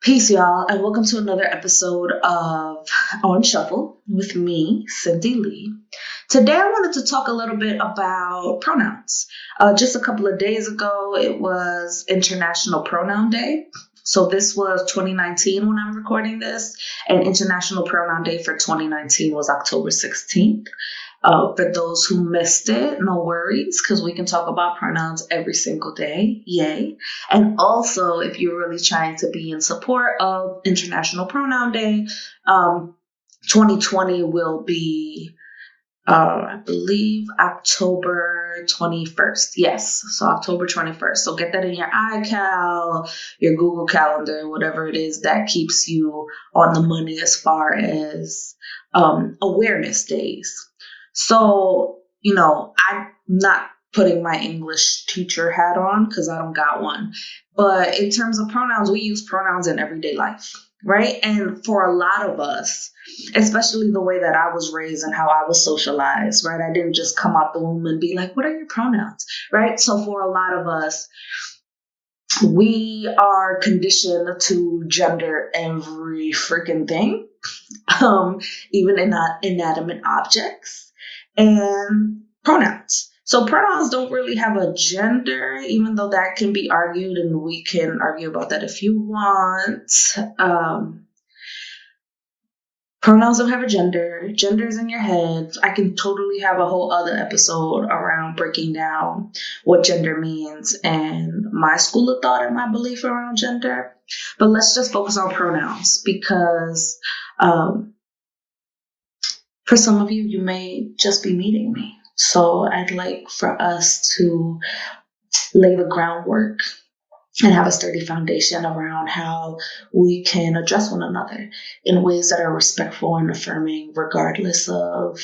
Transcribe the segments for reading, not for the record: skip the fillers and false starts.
Peace, y'all, and welcome to another episode of On Shuffle with me, Cindy Lee. Today, I wanted to talk a little bit about pronouns. Just a couple of days ago, it was International Pronoun Day. So, this was 2019 when I'm recording this, and International Pronoun Day for 2019 was October 16th. For those who missed it, no worries, because we can talk about pronouns every single day. Yay. And also, if you're really trying to be in support of International Pronoun Day, 2020 will be, I believe, October 21st. Yes, so October 21st. So get that in your iCal, your Google Calendar, whatever it is that keeps you on the money as far as awareness days. So, I'm not putting my English teacher hat on because I don't got one. But in terms of pronouns, we use pronouns in everyday life, right? And for a lot of us, especially the way that I was raised and how I was socialized, right? I didn't just come out the womb and be like, what are your pronouns, right? So for a lot of us, we are conditioned to gender every freaking thing, even in inanimate objects and pronouns. So pronouns don't really have a gender, even though that can be argued, and we can argue about that if you want. Pronouns don't have a gender. Gender's in your head. I can totally have a whole other episode around breaking down what gender means and my school of thought and my belief around gender. But let's just focus on pronouns because for some of you, you may just be meeting me. So I'd like for us to lay the groundwork and have a sturdy foundation around how we can address one another in ways that are respectful and affirming, regardless of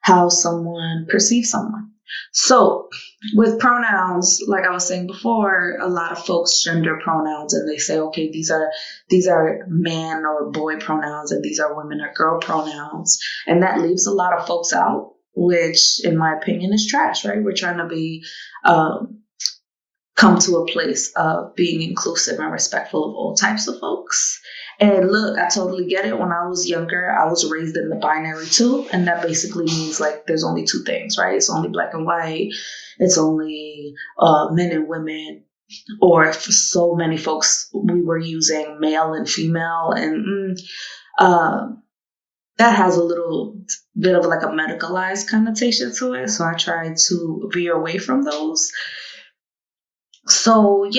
how someone perceives someone. So with pronouns, like I was saying before, a lot of folks gender pronouns and they say, okay, these are man or boy pronouns and these are women or girl pronouns. And that leaves a lot of folks out, which in my opinion is trash, right? We're trying to be, come to a place of being inclusive and respectful of all types of folks. And look, I totally get it. When I was younger, I was raised in the binary too. And that basically means like there's only two things, right? It's only black and white. It's only men and women. Or for so many folks, we were using male and female. And that has a little bit of like a medicalized connotation to it. So I try to veer away from those. So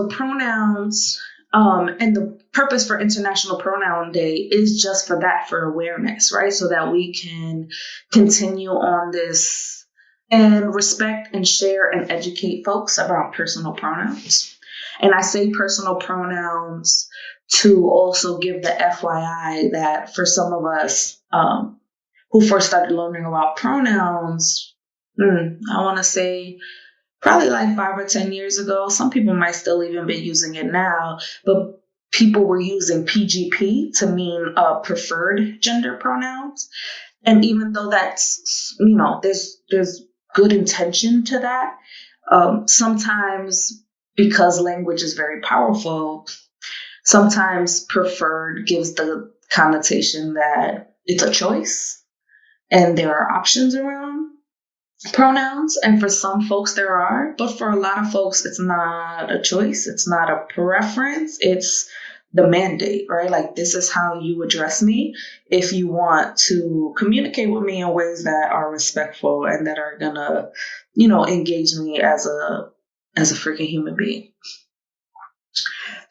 pronouns, and the purpose for International Pronoun Day is just for that, for awareness, right? So that we can continue on this and respect and share and educate folks about personal pronouns. And I say personal pronouns to also give the FYI that for some of us who first started learning about pronouns, I want to say probably like 5 or 10 years ago. Some people might still even be using it now, but people were using PGP to mean preferred gender pronouns. And even though that's, there's good intention to that, sometimes because language is very powerful, sometimes preferred gives the connotation that it's a choice and there are options around pronouns. And for some folks there are, but for a lot of folks it's not a choice, it's not a preference, it's the mandate, right? Like, this is how you address me if you want to communicate with me in ways that are respectful and that are gonna, engage me as a freaking human being.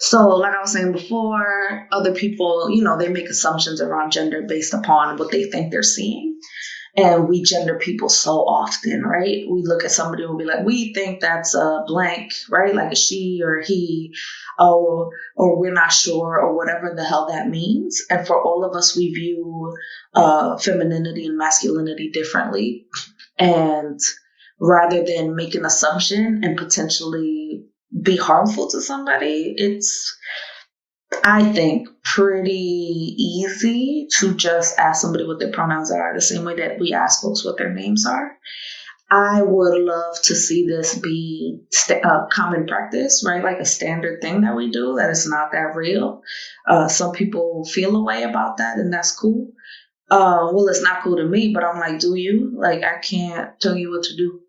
So like I was saying before, other people, they make assumptions around gender based upon what they think they're seeing. And we gender people so often, right? We look at somebody and we'll be like, we think that's a blank, right? Like a she or a he, or we're not sure, or whatever the hell that means. And for all of us, we view femininity and masculinity differently. And rather than make an assumption and potentially be harmful to somebody, it's, I think, pretty easy to just ask somebody what their pronouns are, the same way that we ask folks what their names are. I would love to see this be common practice, right? Like a standard thing that we do, that it's not that real. Some people feel a way about that, and that's cool. Well, it's not cool to me, but I'm like, do you? Like, I can't tell you what to do.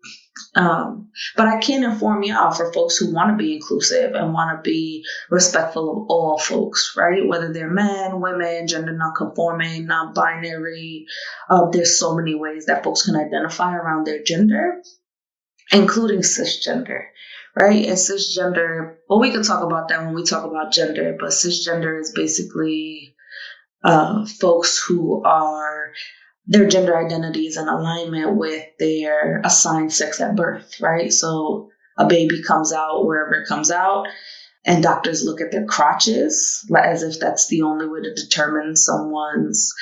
But I can inform y'all for folks who want to be inclusive and want to be respectful of all folks, right? Whether they're men, women, gender nonconforming, non-binary. There's so many ways that folks can identify around their gender, including cisgender, right? And cisgender, well, we can talk about that when we talk about gender, but cisgender is basically folks who are, their gender identity is in alignment with their assigned sex at birth, right? So a baby comes out wherever it comes out, and doctors look at their crotches as if that's the only way to determine someone's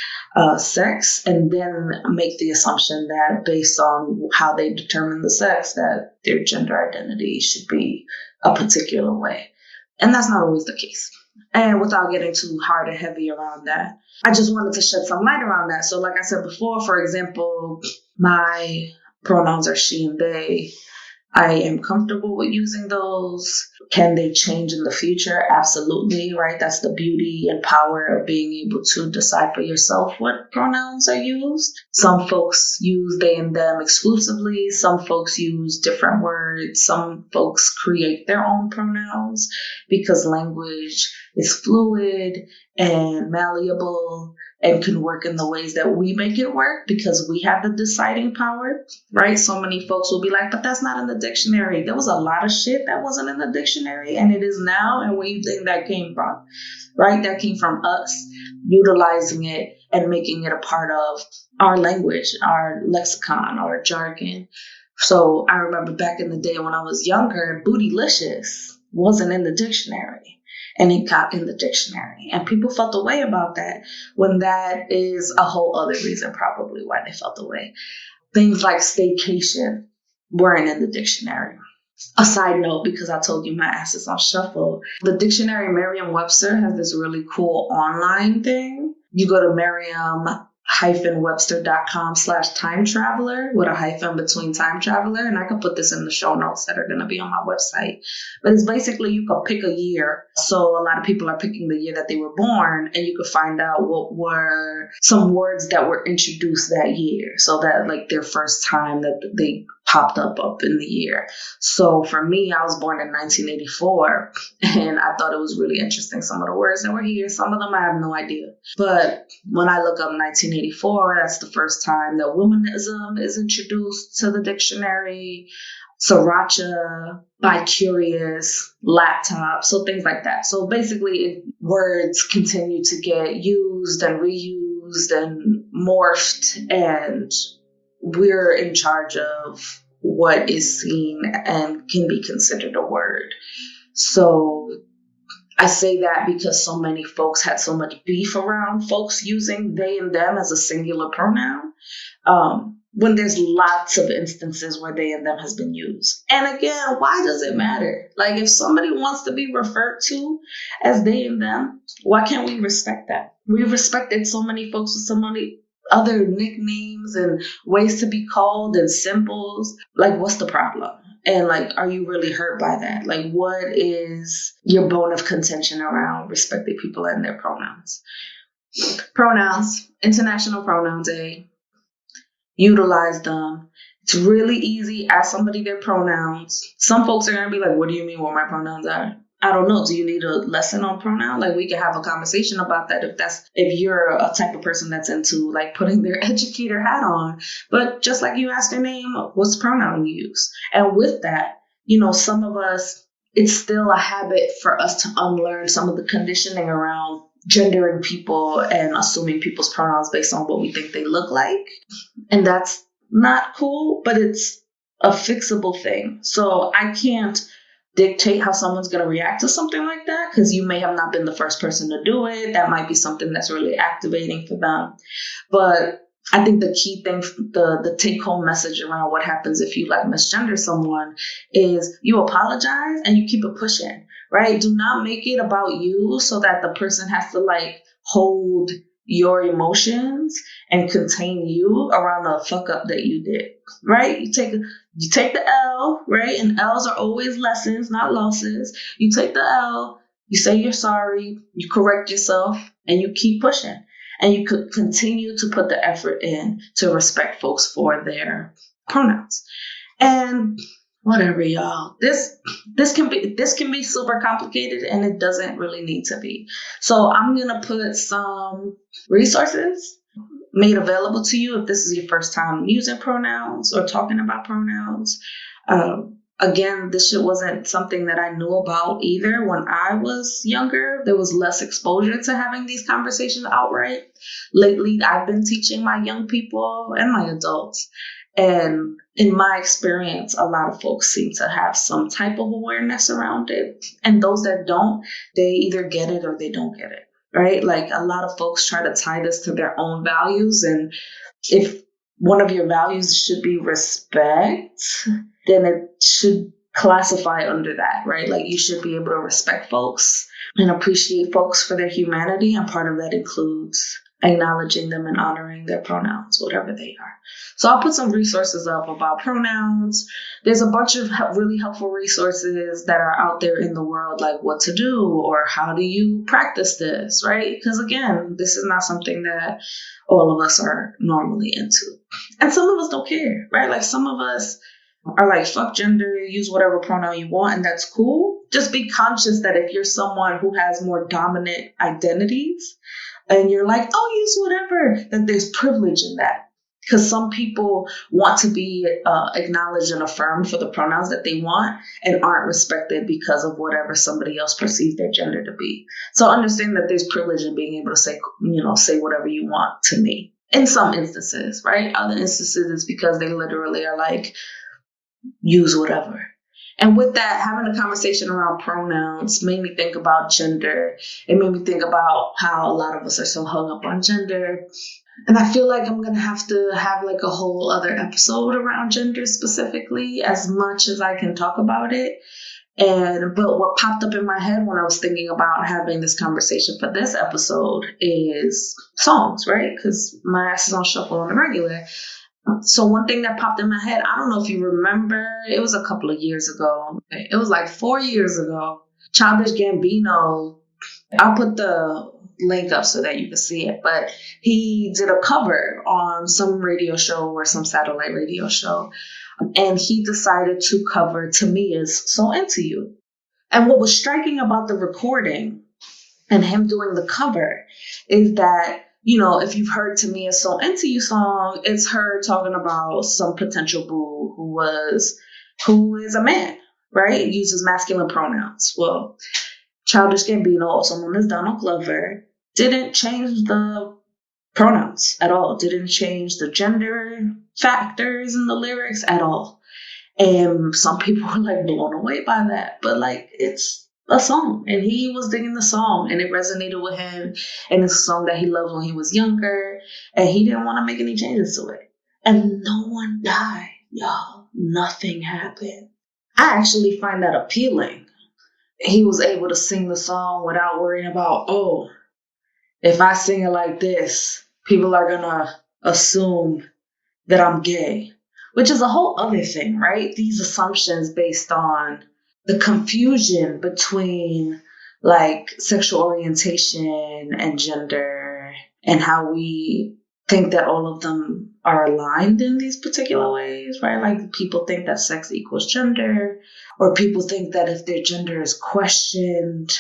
sex, and then make the assumption that based on how they determine the sex, that their gender identity should be a particular way. And that's not always the case. And without getting too hard and heavy around that, I just wanted to shed some light around that. So like I said before, for example, my pronouns are she and they. I am comfortable with using those. Can they change in the future? Absolutely, right? That's the beauty and power of being able to decide for yourself what pronouns are used. Some folks use they and them exclusively. Some folks use different words. Some folks create their own pronouns because language is fluid and malleable and can work in the ways that we make it work because we have the deciding power, right? So many folks will be like, but that's not in the dictionary. There was a lot of shit that wasn't in the dictionary, and it is now. And where you think that came from, right? That came from us utilizing it and making it a part of our language, our lexicon, our jargon. So I remember back in the day when I was younger, bootylicious wasn't in the dictionary. And it got in the dictionary. And people felt the way about that, when that is a whole other reason probably why they felt the way. Things like staycation weren't in the dictionary. A side note, because I told you my ass is on shuffle, the dictionary Merriam-Webster has this really cool online thing. You go to Merriam-Webster.com/time traveler with a hyphen between time traveler. And I can put this in the show notes that are going to be on my website. But it's basically you can pick a year. So a lot of people are picking the year that they were born, and you could find out what were some words that were introduced that year. So that like their first time that they popped up in the year. So for me, I was born in 1984, and I thought it was really interesting. Some of the words that were here, some of them I have no idea. But when I look up 1984, that's the first time that womanism is introduced to the dictionary. Sriracha, bi-curious, laptop, so things like that. So basically, words continue to get used and reused and morphed, and we're in charge of what is seen and can be considered a word. So I say that because so many folks had so much beef around folks using they and them as a singular pronoun, when there's lots of instances where they and them has been used. And again, why does it matter? Like, if somebody wants to be referred to as they and them, why can't we respect that? We respected so many folks with so many other nicknames and ways to be called and symbols. Like, what's the problem? And like, are you really hurt by that? Like, what is your bone of contention around respecting people and their pronouns? Pronouns, International Pronoun Day. Utilize them. It's really easy. Ask somebody their pronouns. Some folks are going to be like, what do you mean what my pronouns are? I don't know. Do you need a lesson on pronoun? Like, we can have a conversation about that if you're a type of person that's into like putting their educator hat on. But just like you asked their name, what's the pronoun you use? And with that, some of us, it's still a habit for us to unlearn some of the conditioning around gendering people and assuming people's pronouns based on what we think they look like. And that's not cool, but it's a fixable thing. So I can't dictate how someone's going to react to something like that, because you may have not been the first person to do it. That might be something that's really activating for them. But I think the key thing, the take-home message around what happens if you like misgender someone is you apologize and you keep it pushing, right? Do not make it about you so that the person has to like hold your emotions and contain you around the fuck up that you did, right? You take the L, right? And L's are always lessons, not losses. You take the L, you say you're sorry, you correct yourself, and you keep pushing. And you could continue to put the effort in to respect folks for their pronouns. And whatever, y'all. This can be super complicated, and it doesn't really need to be. So I'm gonna put some resources made available to you if this is your first time using pronouns or talking about pronouns. Again, this shit wasn't something that I knew about either when I was younger. There was less exposure to having these conversations outright. Lately, I've been teaching my young people and my adults. And in my experience, a lot of folks seem to have some type of awareness around it. And those that don't, they either get it or they don't get it, right? Like a lot of folks try to tie this to their own values. And if one of your values should be respect, then it should classify under that, right? Like you should be able to respect folks and appreciate folks for their humanity. And part of that includes acknowledging them and honoring their pronouns, whatever they are. So I'll put some resources up about pronouns. There's a bunch of really helpful resources that are out there in the world, like what to do or how do you practice this, right? Because again, this is not something that all of us are normally into. And some of us don't care, right? Like some of us are like, fuck gender, use whatever pronoun you want, and that's cool. Just be conscious that if you're someone who has more dominant identities and you're like, oh, use whatever, then there's privilege in that. Because some people want to be acknowledged and affirmed for the pronouns that they want and aren't respected because of whatever somebody else perceives their gender to be. So understand that there's privilege in being able to say whatever you want to me. In some instances, right? Other instances, it's because they literally are like, use whatever. And with that, having a conversation around pronouns made me think about gender. It made me think about how a lot of us are so hung up on gender. And I feel like I'm going to have like a whole other episode around gender specifically, as much as I can talk about it. But what popped up in my head when I was thinking about having this conversation for this episode is songs, right? Because my ass is on shuffle on the regular. So one thing that popped in my head, I don't know if you remember, it was a couple of years ago. It was like 4 years ago. Childish Gambino, I'll put the link up so that you can see it, but he did a cover on some radio show or some satellite radio show, and he decided to cover Tamia's So Into You. And what was striking about the recording and him doing the cover is that, if you've heard Tamia's So Into You song, it's her talking about some potential boo who is a man, right? Uses masculine pronouns. Well, Childish Gambino, also known as Donald Glover, didn't change the pronouns at all, didn't change the gender factors in the lyrics at all. And some people were like blown away by that. But like, it's a song, and he was digging the song, and it resonated with him, and it's a song that he loved when he was younger, and he didn't want to make any changes to it. And no one died, y'all. Nothing happened. I actually find that appealing. He was able to sing the song without worrying about, oh, if I sing it like this, people are gonna assume that I'm gay, which is a whole other thing, right? These assumptions based on the confusion between like sexual orientation and gender, and how we think that all of them are aligned in these particular ways, right? Like people think that sex equals gender, or people think that if their gender is questioned,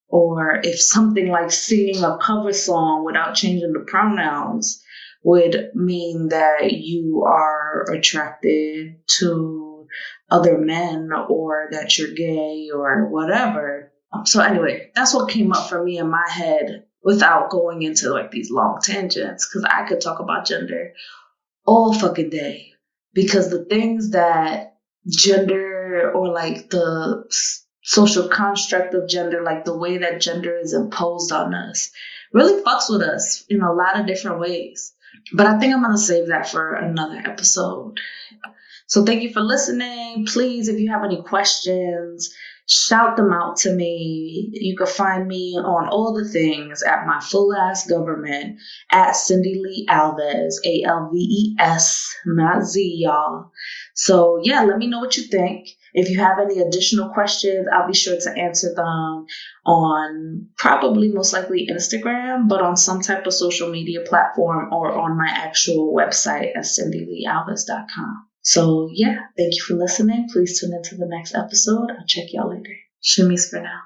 or if something like singing a cover song without changing the pronouns would mean that you are attracted to other men, or that you're gay or whatever. So anyway, that's what came up for me in my head without going into like these long tangents, because I could talk about gender all fucking day, because the things that gender, or like the social construct of gender, like the way that gender is imposed on us, really fucks with us in a lot of different ways. But I think I'm going to save that for another episode. So thank you for listening. Please, if you have any questions, shout them out to me. You can find me on all the things at my full ass government at Cindy Lee Alves, Alves, not Z, y'all. So yeah, let me know what you think. If you have any additional questions, I'll be sure to answer them on probably most likely Instagram, but on some type of social media platform or on my actual website at cindyleealves.com. So yeah, thank you for listening. Please tune into the next episode. I'll check y'all later. Shimmies for now.